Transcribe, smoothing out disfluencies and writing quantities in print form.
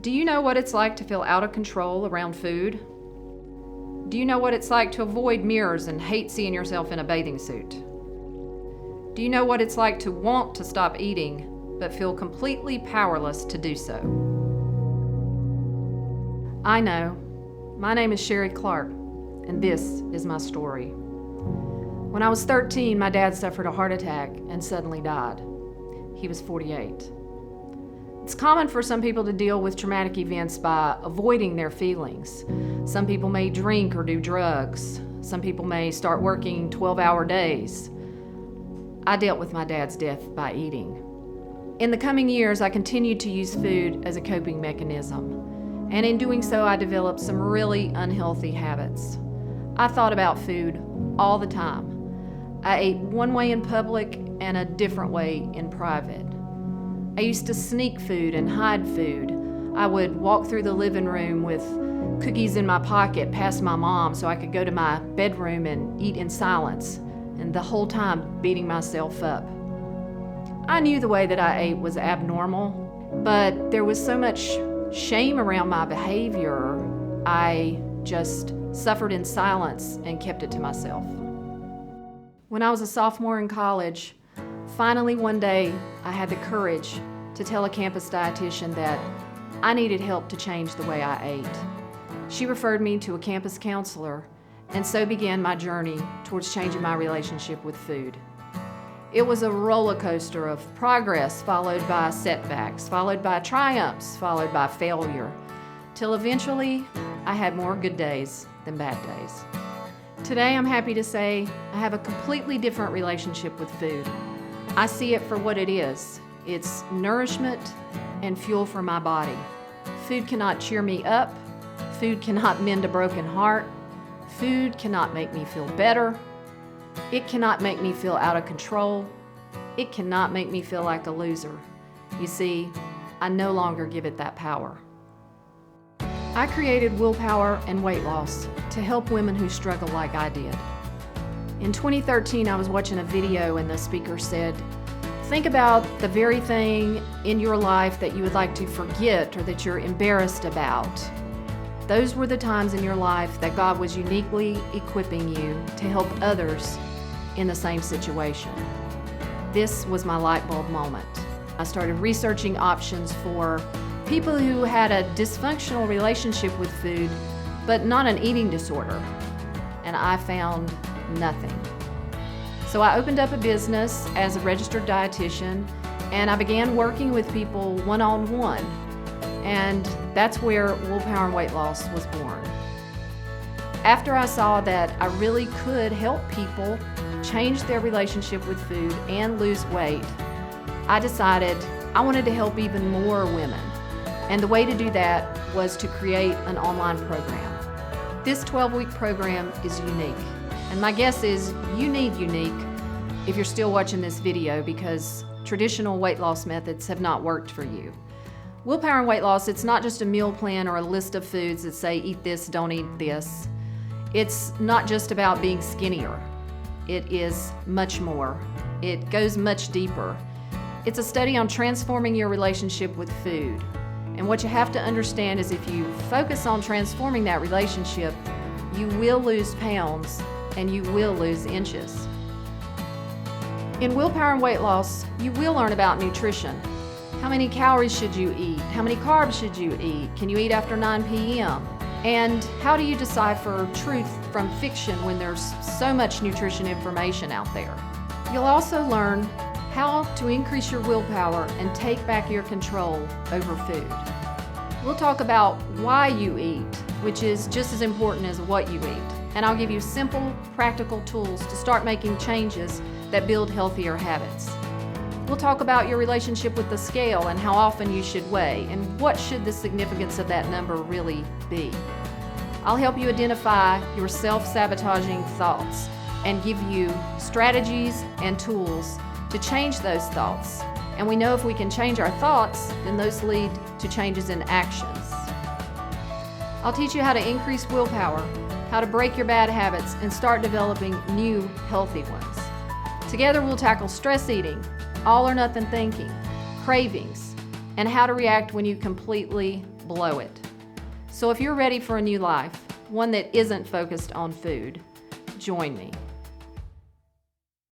Do you know what it's like to feel out of control around food? Do you know what it's like to avoid mirrors and hate seeing yourself in a bathing suit? Do you know what it's like to want to stop eating, but feel completely powerless to do so? I know. My name is Sherri Clarke, and this is my story. When I was 13, my dad suffered a heart attack and suddenly died. He was 48. It's common for some people to deal with traumatic events by avoiding their feelings. Some people may drink or do drugs. Some people may start working 12-hour days. I dealt with my dad's death by eating. In the coming years, I continued to use food as a coping mechanism. And in doing so, I developed some really unhealthy habits. I thought about food all the time. I ate one way in public and a different way in private. I used to sneak food and hide food. I would walk through the living room with cookies in my pocket past my mom so I could go to my bedroom and eat in silence, and the whole time beating myself up. I knew the way that I ate was abnormal, but there was so much shame around my behavior, I just suffered in silence and kept it to myself. When I was a sophomore in college, finally one day I had the courage to tell a campus dietitian that I needed help to change the way I ate. She referred me to a campus counselor, and so began my journey towards changing my relationship with food. It was a roller coaster of progress, followed by setbacks, followed by triumphs, followed by failure, till eventually I had more good days than bad days. Today I'm happy to say I have a completely different relationship with food. I see it for what it is. It's nourishment and fuel for my body. Food cannot cheer me up. Food cannot mend a broken heart. Food cannot make me feel better. It cannot make me feel out of control. It cannot make me feel like a loser. You see, I no longer give it that power. I created Willpower and Weight Loss to help women who struggle like I did. In 2013, I was watching a video and the speaker said, think about the very thing in your life that you would like to forget or that you're embarrassed about. Those were the times in your life that God was uniquely equipping you to help others in the same situation. This was my light bulb moment. I started researching options for people who had a dysfunctional relationship with food, but not an eating disorder, and I found nothing. So I opened up a business as a registered dietitian, and I began working with people one-on-one, and that's where Willpower and Weight Loss was born. After I saw that I really could help people change their relationship with food and lose weight, I decided I wanted to help even more women. And the way to do that was to create an online program. This 12-week program is unique. And my guess is you need unique if you're still watching this video because traditional weight loss methods have not worked for you. Willpower and Weight Loss, it's not just a meal plan or a list of foods that say eat this, don't eat this. It's not just about being skinnier. It is much more. It goes much deeper. It's a study on transforming your relationship with food. And what you have to understand is if you focus on transforming that relationship, you will lose pounds and you will lose inches. In Willpower and Weight Loss, you will learn about nutrition. How many calories should you eat? How many carbs should you eat? Can you eat after 9 p.m.? And how do you decipher truth from fiction when there's so much nutrition information out there? You'll also learn how to increase your willpower and take back your control over food. We'll talk about why you eat, which is just as important as what you eat. And I'll give you simple, practical tools to start making changes that build healthier habits. We'll talk about your relationship with the scale and how often you should weigh and what should the significance of that number really be. I'll help you identify your self-sabotaging thoughts and give you strategies and tools to change those thoughts. And we know if we can change our thoughts, then those lead to changes in actions. I'll teach you how to increase willpower, how to break your bad habits, and start developing new healthy ones. Together we'll tackle stress eating, all or nothing thinking, cravings, and how to react when you completely blow it. So if you're ready for a new life, one that isn't focused on food, join me.